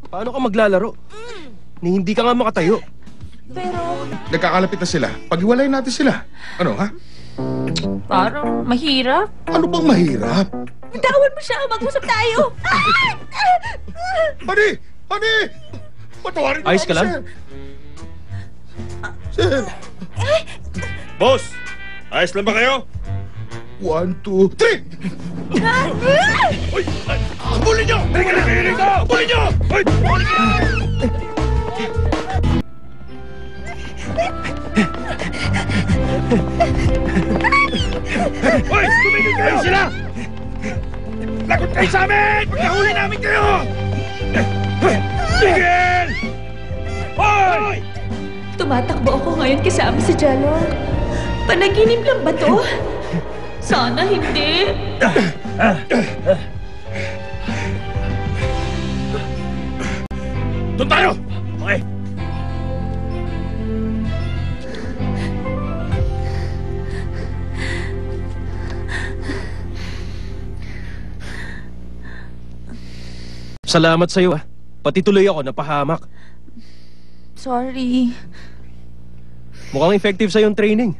Paano ka maglalaro? Ni hindi ka nga makatayo. Pero... Nagkakalapit na sila. Pag-iwalay natin sila. Ano, ha? Parang mahirap. Ano bang mahirap? Bitawan mo siya. Mag-usap tayo. Honey! Honey! Patawarin mo Ayos ako, ka lang? Sir! Boss! Ayos lang ba kayo? 1, 2, 3! Uy! Habulin nyo! Habulin nyo! Uy! Uy! Tumigil kayo sila! Lagot kayo sa amin! Pagkahuli namin kayo! Tigil! Hoy! Tumatakbo ako ngayon kasama si Jello. Panaginip lang ba to? Sana hindi. Doon tayo! Okay. Salamat sa'yo ah. Pati tuloy ako napahamak. Sorry. Mukhang effective sa'yo yung training.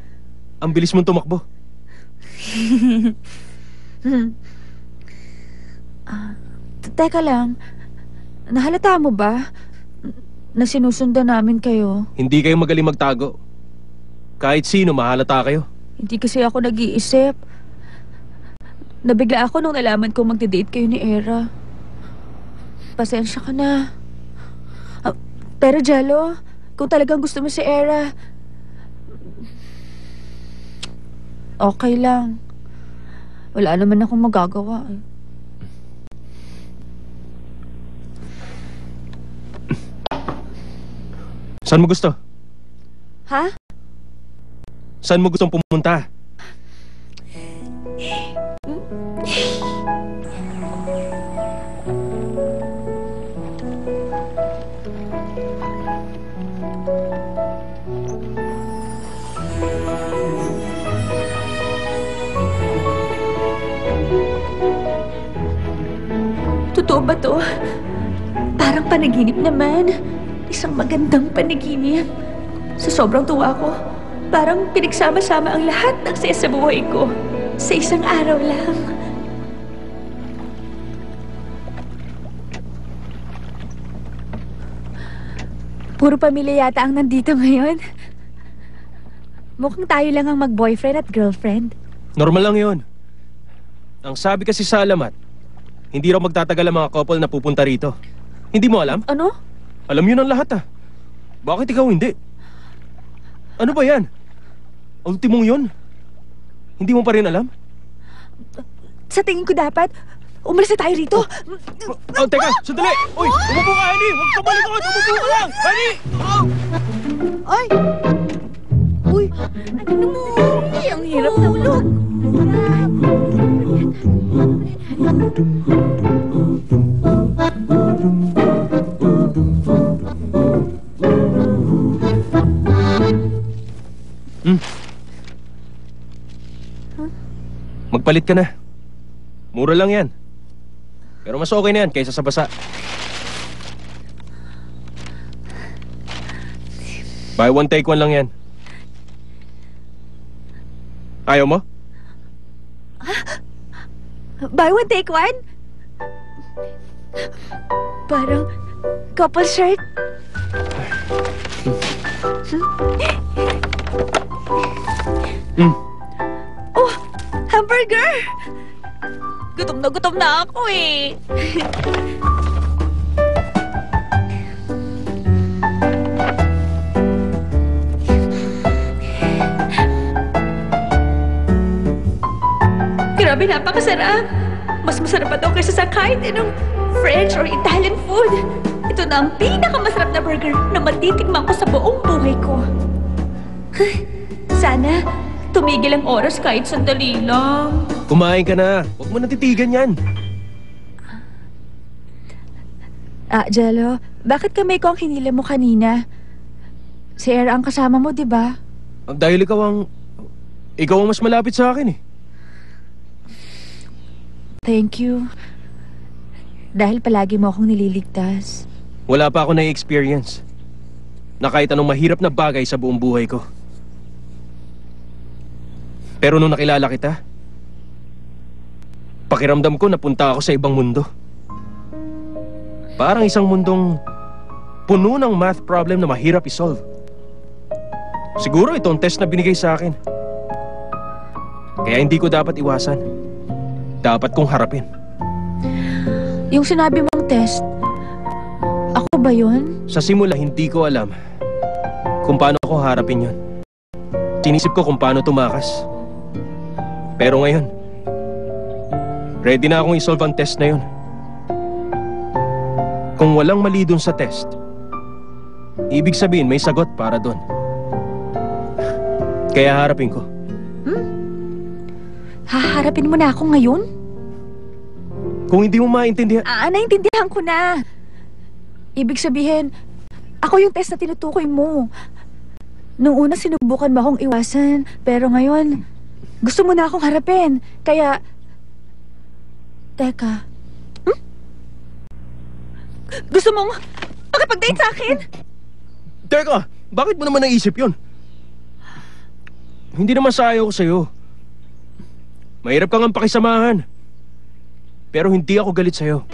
Ang bilis mong tumakbo. Teka lang. Nahalata mo ba na sinusundan namin kayo? Hindi kayo magaling magtago. Kahit sino mahalata kayo. Hindi kasi ako nag-iisip. Nabigla ako nung nalaman ko magde-date kayo ni Era. Pasensya ka na. Pero Jello, kung talagang gusto mo si Era, okay lang. Wala naman akong magagawa eh. Saan mo gusto? Ha? Saan mo gustong pumunta? Totoo ba to? Parang panaginip naman. Isang magandang panaginip. Sa sobrang tuwa ko, parang pinagsama-sama ang lahat ng saya sa buhay ko. Sa isang araw lang. Puro pamilya yata ang nandito ngayon. Mukhang tayo lang ang mag-boyfriend at girlfriend. Normal lang yon. Ang sabi kasi sa alamat, hindi raw magtatagal ang mga couple na pupunta rito. Hindi mo alam? Ano? Alam yun ang lahat ah. Bakit ikaw hindi? Ano ba yan? Ultimong yun? Hindi mo pa rin alam? Sa tingin ko dapat, umalis na tayo rito. Oh, teka, sandali! Uy, umupo ka, Honey! Huwag ka malikot! Umupo ka lang! Honey! Ay! Uy! Ano mo? Ang hirap na ulog. Magpalit ka na. Mura lang yan. Pero mas okay na yan kaysa sa basa. Buy one, take one lang yan. Ayaw mo? Buy one, take one? Parang couple shirt. Oh, hamburger! Gutom na ako eh. Grabe, napakasarap. Mas masarap pa daw kaysa sa kahit anong French or Italian food. Ito na ang pinakamasarap na burger na matitikman ko sa buong buhay ko. Sana tumigil ang oras kahit sandali lang. Kumain ka na. Huwag mo natitigan yan. Jello, bakit kamay ko ang hinila mo kanina? Si Era ang kasama mo, di ba? Dahil ikaw ang mas malapit sa akin eh. Thank you. Dahil palagi mo akong nililigtas. Wala pa ako na-experience na kahit anong mahirap na bagay sa buong buhay ko. Pero nung nakilala kita, pakiramdam ko napunta ako sa ibang mundo. Parang isang mundong puno ng math problem na mahirap isolve. Siguro ito ang test na binigay sa akin. Kaya hindi ko dapat iwasan. Dapat kong harapin. Yung sinabi mong test, ako ba yun? Sa simula, hindi ko alam kung paano ko harapin yun. Sinisip ko kung paano tumakas. Pero ngayon, ready na akong isolve ang test na yun. Kung walang mali dun sa test, ibig sabihin may sagot para dun. Kaya harapin ko. Haharapin mo na ako ngayon? Kung hindi mo maintindihan... Naintindihan ko na. Ibig sabihin, ako yung test na tinutukoy mo. Nung una sinubukan mo akong iwasan, pero ngayon, gusto mo na akong harapin. Kaya... Teka. Gusto mong makipag-date sa akin? Teka, bakit mo naman naisip yun? Hindi naman sayo ko sa'yo. Mahirap kang pakisamahan. Pero hindi ako galit sa'yo.